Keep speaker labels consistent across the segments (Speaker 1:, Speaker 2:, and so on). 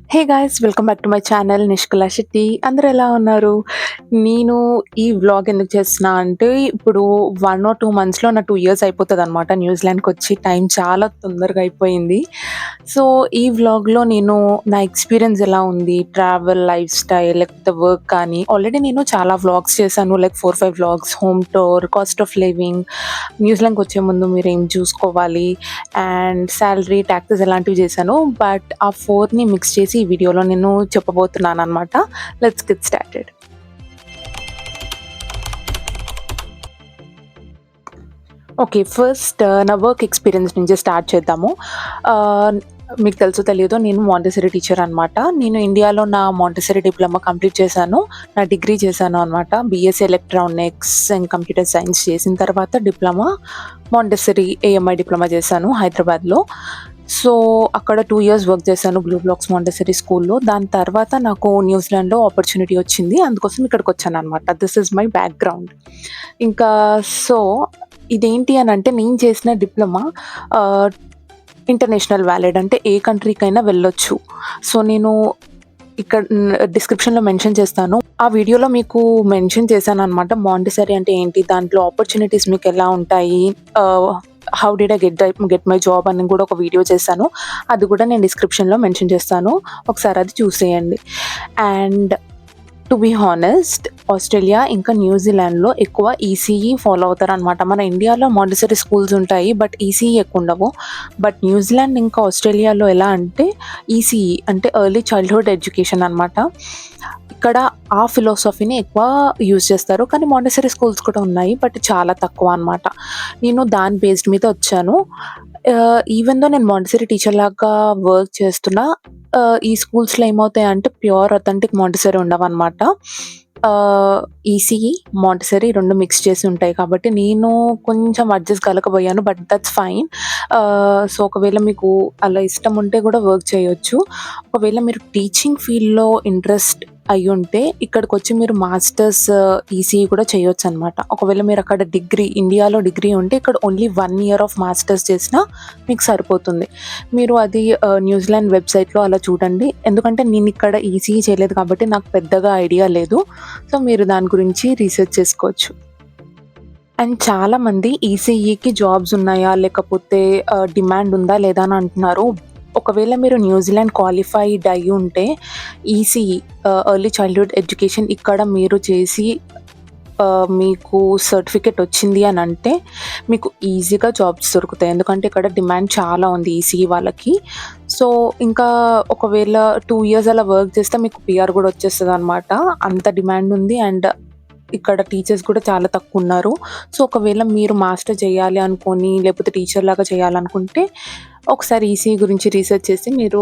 Speaker 1: Hey guys! Welcome back to my channel Nishkala Shetty. అందరూ ఎలా ఉన్నారు? నేను ఈ వ్లాగ్ ఎందుకు చేస్తున్నా అంటే, ఇప్పుడు 1 ఆర్ 2 మంత్స్‌లో నా 2 ఇయర్స్ అయిపోతదనమాట న్యూజిలాండ్‌కొచ్చి. టైం చాలా తొందరగా అయిపోయింది. సో, ఈ వ్లాగ్‌లో నేను నా ఎక్స్‌పీరియన్స్ ఎలా ఉంది, ట్రావెల్, లైఫ్ స్టైల్ లేకపోతే వర్క్ కానీ, ఆల్రెడీ నేను చాలా వ్లాగ్స్ చేశాను. Like 4, 5 vlogs, home tour, cost of living, న్యూజిలాండ్‌కొచ్చే ముందు మీరేం చూసుకోవాలి అండ్ సాలరీ, టాక్సెస్ ఇలాంటివి చేశాను. బట్ ఆ 4ని మిక్స్ చేసి ఈ వీడియోలో నేను చెప్పబోతున్నాననమాట. Let's get started. Okay. First నా వర్క్ ఎక్స్‌పీరియన్స్ నుంచి స్టార్ట్ చేద్దాము. ఆహ్, మీకు తెలుసో తెలీదో నేను మాంటెసరీ టీచర్ అనమాట. నేను ఇండియాలో నా మాంటెసరీ డిప్లొమా కంప్లీట్ చేశాను. నా డిగ్రీ చేశాను అనమాట. BSc electronics and computer science చేసిన తర్వాత డిప్లొమా మాంటెసరీ ఏఎంఐ డిప్లొమా చేశాను హైదరాబాద్‌లో. సో, అక్కడ 2 ఇయర్స్ వర్క్ చేశాను బ్లూ బ్లాక్స్ మాంటెసరీ స్కూల్‌లో. దాని తర్వాత నాకు న్యూజిలాండ్‌లో ఆపర్చునిటీ వచ్చింది. అందుకోసం ఇక్కడికొచ్చాననమాట. This is my background. ఇంకా సో, ఇదేంటి అనంటే నేను చేసిన డిప్లొమా ఆహ్, ఇంటర్నేషనల్ వ్యాలిడ్ అంటే ఏ కంట్రీకైనా వెళ్ళొచ్చు. సో, నేను ఇక్కడ డిస్క్రిప్షన్‌లో మెన్షన్ చేస్తాను. ఆ వీడియోలో మీకు మెన్షన్ చేశాననమాట. మాంటిసరీ అంటే ఏంటి? దాంట్లో ఆపర్చునిటీస్ మీకెలా ఉంటాయి? ఆహ్, how did I get my job అని కూడా ఒక వీడియో చేశాను. అది కూడా నేను డిస్క్రిప్షన్‌లో మెన్షన్ చేస్తాను. ఒకసారి అది చూసేయండి. And to be honest Australia ఇంకా న్యూజిలాండ్‌లో ఎక్కువ ఈసీఈ ఫాలో అవుతారనమాట. మన ఇండియాలో మాంటిసరీ స్కూల్స్ ఉంటాయి. బట్ ఈసీఈ ఎక్కువుండవు. బట్ న్యూజిలాండ్ ఇంకా ఆస్ట్రేలియాలో ఎలా అంటే ఈసీఈ అంటే ఎర్లీ చైల్డ్‌హుడ్ ఎడ్యుకేషన్ అనమాట. ఇక్కడ ఆ ఫిలాసఫీని ఎక్కువ యూజ్ చేస్తారు. కానీ మాంటిసరీ స్కూల్స్ కూడా ఉన్నాయి. బట్ చాలా తక్కువ అనమాట. నేను దాని బేస్డ్ మీద వచ్చాను. ఈవెన్ దో నేను మాంటిసరీ టీచర్ లాగా వర్క్ చేస్తున్నా, ఈ స్కూల్స్‌లో ఏమవుతాయంటే ప్యూర్ అథెంటిక్ మాంటిసరీ ఉండవనమాట. ఈసీఈ, మాంటిసరీ 2 మిక్స్ చేసి ఉంటాయి. కాబట్టి నేను కొంచెం అడ్జస్ట్ కాలేకపోయాను. But that's fine. సో, ఒకవేళ మీకు అలా ఇష్టం ఉంటే కూడా వర్క్ చేయొచ్చు. ఒకవేళ మీరు టీచింగ్ ఫీల్డ్‌లో ఇంట్రెస్ట్ అయ్యుంటే ఇక్కడికొచ్చి మీరు మాస్టర్స్ ఈసీఈ కూడా చేయొచ్చనమాట. ఒకవేళ మీరక్కడ ఇండియాలో డిగ్రీ ఉంటే ఇక్కడ ఓన్లీ 1 ఇయర్ ఆఫ్ మాస్టర్స్ చేసినా మీకు సరిపోతుంది. మీరు అది న్యూజిలాండ్ వెబ్‌సైట్‌లో అలా చూడండి. ఎందుకంటే నేనిక్కడ ఈసీఈ చేయలేదు కాబట్టి నాకు పెద్దగా ఐడియా లేదు. సో, మీరు దాని గురించి రీసెర్చ్ చేసుకోవచ్చు. అండ్ చాలామంది ఈసీఈకి జాబ్స్ ఉన్నాయా? లేకపోతే డిమాండ్ ఉందా? లేదా? అని అంటున్నారు. ఒకవేళ మీరు న్యూజిలాండ్ క్వాలిఫైడ్ అయ్యుంటే ఈసీఈ ఎర్లీ చైల్డ్‌హుడ్ ఎడ్యుకేషన్ ఇక్కడ మీరు చేసి మీకు సర్టిఫికేట్ వచ్చింది అనంటే మీకు ఈజీగా జాబ్స్ దొరుకుతాయి. ఎందుకంటే ఇక్కడ డిమాండ్ చాలా ఉంది ఈసీఈ వాళ్ళకి. సో, ఇంకా ఒకవేళ 2 ఇయర్స్ అలా వర్క్ చేస్తే మీకు పీఆర్ కూడా వచ్చేస్తదనమాట. అంత డిమాండ్ ఉంది. అండ్ ఇక్కడ టీచర్స్ కూడా చాలా తక్కువున్నారు. సో, ఒకవేళ మీరు మాస్టర్ చేయాలి అనుకోని, లేకపోతే టీచర్ లాగా చేయాలనుకుంటే, ఒకసారి ఈసీఈ గురించి రీసెర్చ్ చేసి మీరు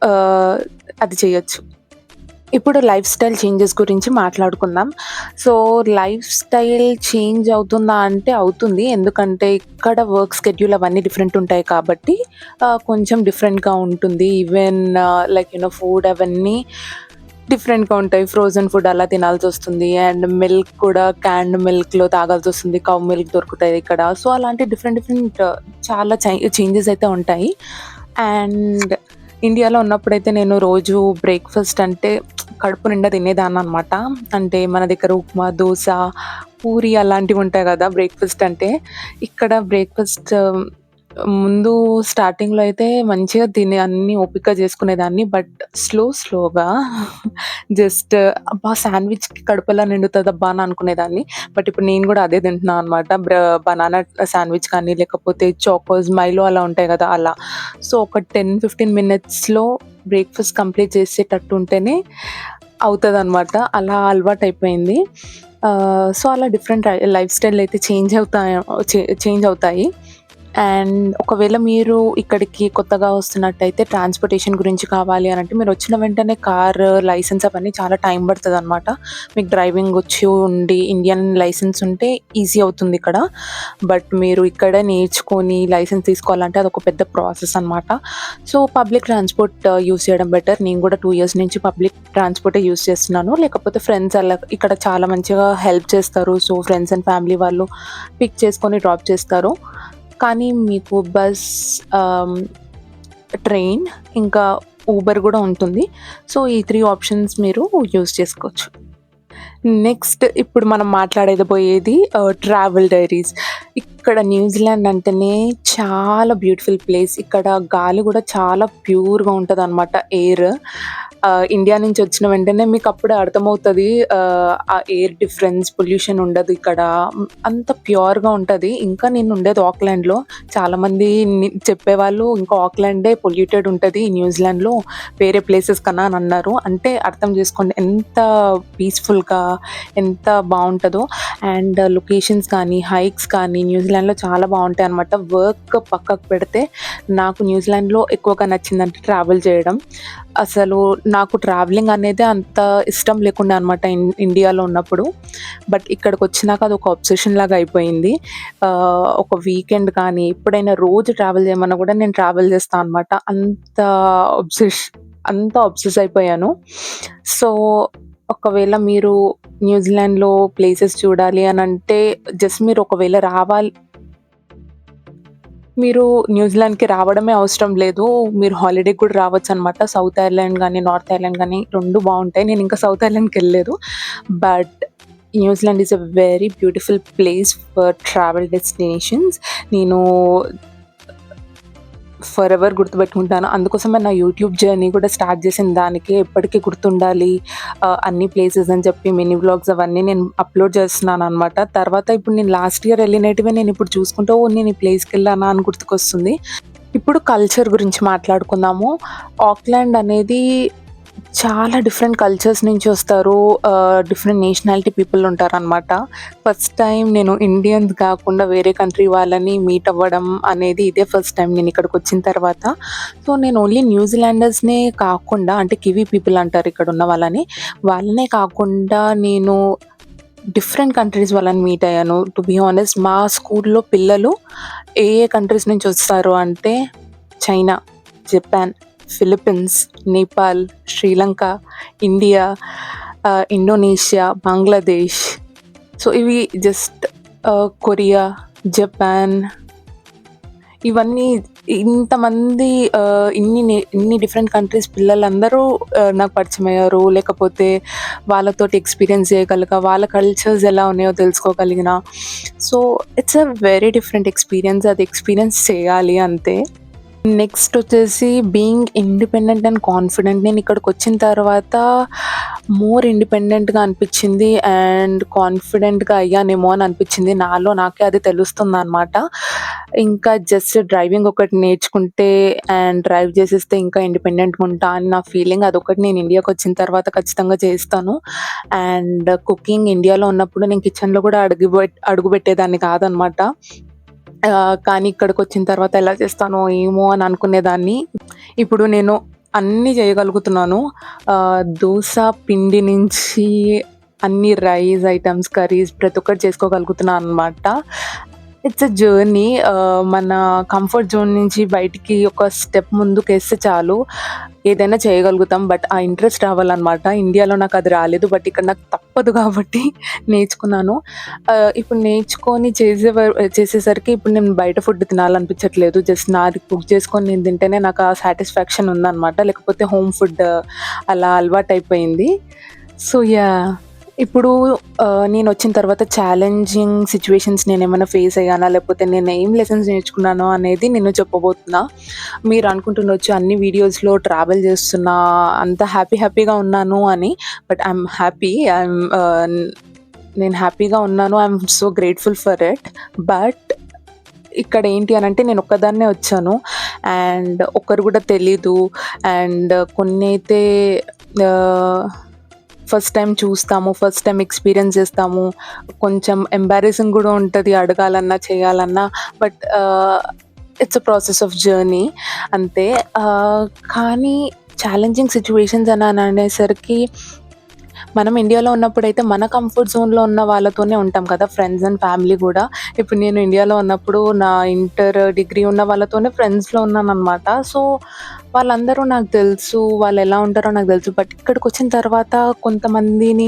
Speaker 1: ఆహ్, అది చేయొచ్చు. ఇప్పుడు లైఫ్ స్టైల్ చేంజెస్ గురించి మాట్లాడుకుందాం. సో, లైఫ్ స్టైల్ చేంజ్ అవుతుందా అంటే అవుతుంది. ఎందుకంటే ఇక్కడ వర్క్ షెడ్యూల్ అవన్నీ డిఫరెంట్ ఉంటాయి కాబట్టి కొంచెం డిఫరెంట్‌గా ఉంటుంది. ఈవెన్ ఫుడ్ అవన్నీ డిఫరెంట్‌గా ఉంటాయి. ఫ్రోజెన్ ఫుడ్ అలా తినాల్సొస్తుంది. అండ్ మిల్క్ కూడా క్యాన్డ్ మిల్క్‌లో తాగాల్సొస్తుంది. కౌ మిల్క్ దొరుకుతాయి ఇక్కడ. సో, అలాంటి డిఫరెంట్ డిఫరెంట్ చాలా చేంజెస్ అయితే ఉంటాయి. అండ్ ఇండియాలో ఉన్నప్పుడైతే నేను రోజు బ్రేక్‌ఫాస్ట్ అంటే కడుపు నిండా తినేదాన్ననమాట. అంటే మన దగ్గర ఉప్మా, దోస, పూరి అలాంటివి ఉంటాయి గదా! బ్రేక్‌ఫాస్ట్ అంటే. ఇక్కడ బ్రేక్‌ఫాస్ట్ ముందు స్టార్టింగ్‌లో అయితే మంచిగా తిని అన్నీ ఓపికగా చేసుకునేదాన్ని. బట్ స్లోగా జస్ట్ అబ్బా! శాండ్‌విచ్‌కి కడుపెలా నిండుతదబ్బా! అని అనుకునేదాన్ని. బట్ ఇప్పుడు నేను గూడా అదే తింటున్నా అనమాట. బనానా శాండ్‌విచ్ కానీ, లేకపోతే చాకోస్, మైలో అలా ఉంటాయి గదా! అలా. సో, ఒక 10, 15 మినిట్స్‌లో బ్రేక్‌ఫాస్ట్ కంప్లీట్ చేసేటట్టు ఉంటేనే అవుతదనమాట. అలా అలవాటయిపోయింది. సో, అలా డిఫరెంట్ లైఫ్ స్టైల్ అయితే చేంజ్ అవుతాయి. అండ్ ఒకవేళ మీరు ఇక్కడికి కొత్తగా వస్తున్నట్టయితే ట్రాన్స్‌పోర్టేషన్ గురించి కావాలి అనంటే మీరొచ్చిన వెంటనే కార్ లైసెన్స్ అవన్నీ చాలా టైం పడతదనమాట. మీకు డ్రైవింగ్ వచ్చి ఉండి ఇండియన్ లైసెన్స్ ఉంటే ఈజీ అవుతుందిక్కడ. బట్ మీరు ఇక్కడే నేర్చుకొని లైసెన్స్ తీసుకోవాలంటే అదొక పెద్ద ప్రాసెస్ అనమాట. సో, పబ్లిక్ ట్రాన్స్‌పోర్ట్ యూజ్ చేయడం బెటర్. నేను కూడా 2 ఇయర్స్ నుంచి పబ్లిక్ ట్రాన్స్‌పోర్టే యూజ్ చేస్తున్నాను. లేకపోతే ఫ్రెండ్స్ అలా ఇక్కడ చాలా మంచిగా హెల్ప్ చేస్తారు. సో, ఫ్రెండ్స్ అండ్ ఫ్యామిలీ వాళ్ళు పిక్ చేసుకొని డ్రాప్ చేస్తారు. కానీ మీకు బస్, ఆహ్, ట్రైన్ ఇంకా ఊబర్ కూడా ఉంటుంది. సో ఈ 3 ఆప్షన్స్ మీరు యూజ్ చేసుకోవచ్చు. నెక్స్ట్ ఇప్పుడు మనం మాట్లాడబోయేది ట్రావెల్ డైరీస్. ఇక్కడ న్యూజిలాండ్ అంటేనే చాలా బ్యూటిఫుల్ ప్లేస్. ఇక్కడ గాలి కూడా చాలా ప్యూర్‌గా ఉంటదనమాట ఎయిర్. ఇండియా నుంచి వచ్చిన వెంటనే మీకప్పుడే అర్థమవుతది. ఆ ఎయిర్ డిఫరెన్స్, పొల్యూషన్ ఉండదు ఇక్కడ. అంత ప్యూర్‌గా ఉంటది. ఇంకా నేను ఉండేది ఆక్లాండ్‌లో. చాలామంది చెప్పేవాళ్ళు ఇంకా ఆక్లాండే పొల్యూటెడ్ ఉంటది న్యూజిలాండ్‌లో వేరే ప్లేసెస్ కన్నా అని అన్నారు. అంటే అర్థం చేసుకోండి ఎంత పీస్‌ఫుల్‌గా, ఎంత బావుంటదో. అండ్ లొకేషన్స్ కానీ, హైక్స్ కానీ న్యూజిలాండ్‌లో చాలా బావుంటాయనమాట. వర్క్ పక్కకు పెడితే నాకు న్యూజిలాండ్‌లో ఎక్కువగా నచ్చిందంటే ట్రావెల్ చేయడం. అసలు నాకు ట్రావెలింగ్ అనేది అంత ఇష్టం లేకుండే అనమాట ఇండియాలో ఉన్నప్పుడు. బట్ ఇక్కడికొచ్చినాక అదొక అబ్సెషన్ లాగా అయిపోయింది. ఒక వీకెండ్ కానీ, ఎప్పుడైనా రోజు ట్రావెల్ చేయమన్నా కూడా నేను ట్రావెల్ చేస్తా అనమాట. అంత అబ్సెస్ అయిపోయాను. సో ఒకవేళ మీరు న్యూజిలాండ్‌లో ప్లేసెస్ చూడాలి అనంటే జస్ట్ మీరు ఒకవేళ మీరు న్యూజిలాండ్‌కి రావడమే అవసరం లేదు. మీరు హాలిడేకి కూడా రావచ్చనమాట. సౌత్ ఐర్లాండ్ గానీ, నార్త్ ఐర్లాండ్ గానీ 2 బావుంటాయి. నేనింకా సౌత్ ఐర్లాండ్‌కెళ్ళలేదు. But New Zealand is a very beautiful place for travel destinations. నేను ఫరెవర్ గుర్తుపెట్టుకుంటాను. అందుకోసమే నా యూట్యూబ్ జర్నీ కూడా స్టార్ట్ చేసిన దానికే. ఎప్పటికీ గుర్తుండాలి అన్ని ప్లేసెస్ అని చెప్పి మినీ వ్లాగ్స్ అవన్నీ నేను అప్లోడ్ చేస్తున్నాననమాట. తర్వాత ఇప్పుడు నేను లాస్ట్ ఇయర్ వెళ్ళినటివే నేను ఇప్పుడు చూసుకుంటే ఓహ్! నేను ఈ ప్లేస్‌కెళ్ళానా అని గుర్తుకొస్తుంది. ఇప్పుడు కల్చర్ గురించి మాట్లాడుకుందాము. ఆక్లాండ్ అనేది చాలా డిఫరెంట్ కల్చర్స్ నుంచి వస్తారు. డిఫరెంట్ నేషనాలిటీ పీపుల్ ఉంటారనమాట. ఫస్ట్ టైం నేను ఇండియన్స్ కాకుండా వేరే కంట్రీ వాళ్ళని మీట్ అవ్వడం అనేది ఇదే ఫస్ట్ టైం నేను ఇక్కడికొచ్చిన తర్వాత. సో, నేను ఓన్లీ న్యూజిలాండర్స్‌నే కాకుండా అంటే కివీ పీపుల్ అంటారు ఇక్కడున్న వాళ్ళని. వాళ్ళనే కాకుండా నేను డిఫరెంట్ కంట్రీస్ వాళ్ళని మీట్ అయ్యాను. టు బీ హానెస్ట్ మా స్కూల్‌లో పిల్లలు ఏ ఏ కంట్రీస్ నుంచి వస్తారు అంటే China, Japan, Philippines, Nepal, Sri Lanka, India, Indonesia, Bangladesh. So, ఇవి జస్ట్ కొరియా, జపాన్ ఇవన్నీ ఇంతమంది ఇన్ని డిఫరెంట్ కంట్రీస్ పిల్లలందరూ నాకు పరిచయమయ్యారు. లేకపోతే వాళ్ళతోటి ఎక్స్‌పీరియన్స్ చేయగలిగా, వాళ్ళ కల్చర్స్ ఎలా ఉన్నాయో తెలుసుకోగలిగిన. So, it's a very different experience. అది ఎక్స్‌పీరియన్స్ చేయాలి అంతే. నెక్స్ట్ వచ్చేసి బీయింగ్ ఇండిపెండెంట్ అండ్ కాన్ఫిడెంట్. నేను ఇక్కడికొచ్చిన తర్వాత మోర్ ఇండిపెండెంట్‌గా అనిపించింది అండ్ కాన్ఫిడెంట్‌గా అయ్యానేమో అని అనిపించింది. నాలో నాకే అది తెలుస్తుందనమాట. ఇంకా జస్ట్ డ్రైవింగ్ ఒకటి నేర్చుకుంటే అండ్ డ్రైవ్ చేసేస్తే ఇంకా ఇండిపెండెంట్‌గా ఉంటా అని నా ఫీలింగ్. అదొకటి నేను ఇండియాకొచ్చిన తర్వాత ఖచ్చితంగా చేస్తాను. అండ్ కుకింగ్ ఇండియాలో ఉన్నప్పుడు నేను కిచెన్‌లో కూడా అడుగుపెట్టేదాన్ని కాదనమాట. కానీ ఇక్కడికొచ్చిన తర్వాత ఎలా చేస్తానో ఏమో అని అనుకునేదాన్ని. ఇప్పుడు నేను అన్నీ చేయగలుగుతున్నాను. దోస పిండి నుంచి అన్ని రైస్ ఐటెమ్స్, కర్రీస్ ప్రతి ఒక్కటి చేసుకోగలుగుతున్నాననమాట. It's a journey. మన కంఫర్ట్ జోన్ నుంచి బయటికి ఒక స్టెప్ ముందుకేస్తే చాలు ఏదైనా చేయగలుగుతాం. బట్ ఆ ఇంట్రెస్ట్ రావాలనమాట. ఇండియాలో నాకది రాలేదు. బట్ ఇక్కడ నాకు తప్పదు కాబట్టి నేర్చుకున్నాను. ఇప్పుడు నేర్చుకొని చేసేసరికి ఇప్పుడు నేను బయట ఫుడ్ తినాలనిపించట్లేదు. జస్ట్ నాది కుక్ చేసుకొని నేను తింటేనే నాకు ఆ సాటిస్ఫాక్షన్ ఉందనమాట. లేకపోతే హోమ్ ఫుడ్ అలా అలవాటయిపోయింది. So, yeah! ఇప్పుడు నేనొచ్చిన తర్వాత ఛాలెంజింగ్ సిట్యుయేషన్స్ నేనేమైనా ఫేస్ అయ్యానా? లేకపోతే నేను ఏం లెసన్స్ నేర్చుకున్నానో అనేది నేను చెప్పబోతున్నా. మీరు అనుకుంటుండొచ్చు అన్ని వీడియోస్‌లో ట్రావెల్ చేస్తున్నా, అంత హ్యాపీగా ఉన్నాను అని. But I'm happy. నేను హ్యాపీగా ఉన్నాను. I'm so grateful for it. But ఇక్కడ ఏంటి అనంటే నేను ఒక్కదాన్నే వచ్చాను. అండ్ ఒక్కరు కూడా తెలీదు. అండ్ కొన్నైతే ఆహ్, ఫస్ట్ టైమ్ చూస్తాము. ఫస్ట్ టైమ్ ఎక్స్‌పీరియన్స్ చేస్తాము. కొంచెం ఎంబారసింగ్ కూడా ఉంటది అడగాలన్నా, చేయాలన్నా. But it's a process of journey అంతే. కానీ ఛాలెంజింగ్ సిట్యుయేషన్స్ అని అనేసరికి మనం ఇండియాలో ఉన్నప్పుడైతే మన కంఫర్ట్ జోన్‌లో ఉన్న వాళ్ళతోనే ఉంటాం కదా! ఫ్రెండ్స్ అండ్ ఫ్యామిలీ గూడా. ఇప్పుడు నేను ఇండియాలో ఉన్నప్పుడు నా ఇంటర్, డిగ్రీ ఉన్న వాళ్ళతోనే ఫ్రెండ్స్‌లో ఉన్నాననమాట. సో, వాళ్ళందరూ నాకు తెలుసు. వాళ్ళెలా ఉంటారో నాకు తెలుసు. బట్ ఇక్కడికొచ్చిన తర్వాత కొంతమందిని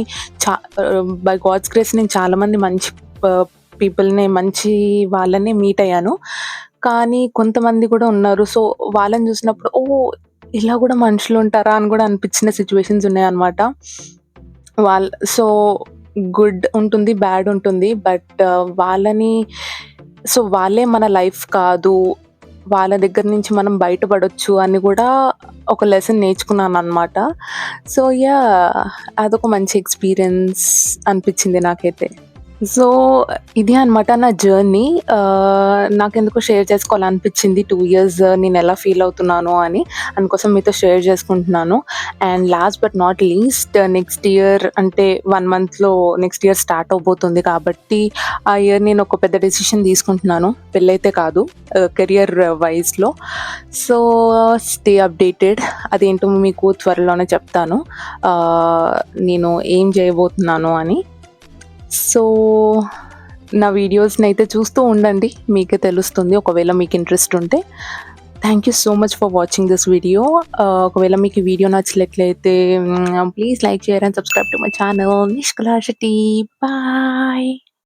Speaker 1: బై గాడ్స్ గ్రేస్ నేను చాలామంది మంచి ప పీపుల్‌ని మంచి వాళ్ళని మీట్ అయ్యాను. కానీ కొంతమంది కూడా ఉన్నారు. సో, వాళ్ళని చూసినప్పుడు ఓహ్! ఇలా గూడా మనుషులుంటారా అని గూడా అనిపించిన సిట్యుయేషన్స్ ఉన్నాయన్నమాట. సో, గుడ్ ఉంటుంది, బ్యాడ్ ఉంటుంది. బట్ వాళ్ళని వాళ్ళే మన లైఫ్ కాదు. వాళ్ళ దగ్గర నుంచి మనం బయటపడొచ్చు అని గూడా ఒక లెసన్ నేర్చుకున్నాననమాట. అదొక మంచి ఎక్స్‌పీరియన్స్ అనిపిచ్చింది నాకైతే. సో, ఇదే అనమాట నా జర్నీ. నాకెందుకో షేర్ చేసుకోవాలనిపిచ్చింది 2 ఇయర్స్ నేనెలా ఫీల్ అవుతున్నాను అని. అందుకోసం మీతో షేర్ చేసుకుంటున్నాను. And last but not least next year అంటే 1 మంత్‌లో నెక్స్ట్ ఇయర్ స్టార్ట్ అవబోతుంది కాబట్టి, ఆ ఇయర్ నేను ఒక పెద్ద డెసిషన్ తీసుకుంటున్నాను. పెళ్లయితే కాదు, కెరియర్ వైస్‌లో. So, stay updated. అదేంటో మీకు త్వరలోనే చెప్తాను. నేను ఏం చేయబోతున్నాను అని. సో, నా వీడియోస్‌నైతే చూస్తూ ఉండండి. మీకే తెలుస్తుంది ఒకవేళ మీకు ఇంట్రెస్ట్ ఉంటే. Thank you so much for watching this video. ఒకవేళ మీకు ఈ వీడియో నచ్చినట్లయితే please like, share and subscribe to my channel Nishkala Shetty. Bye.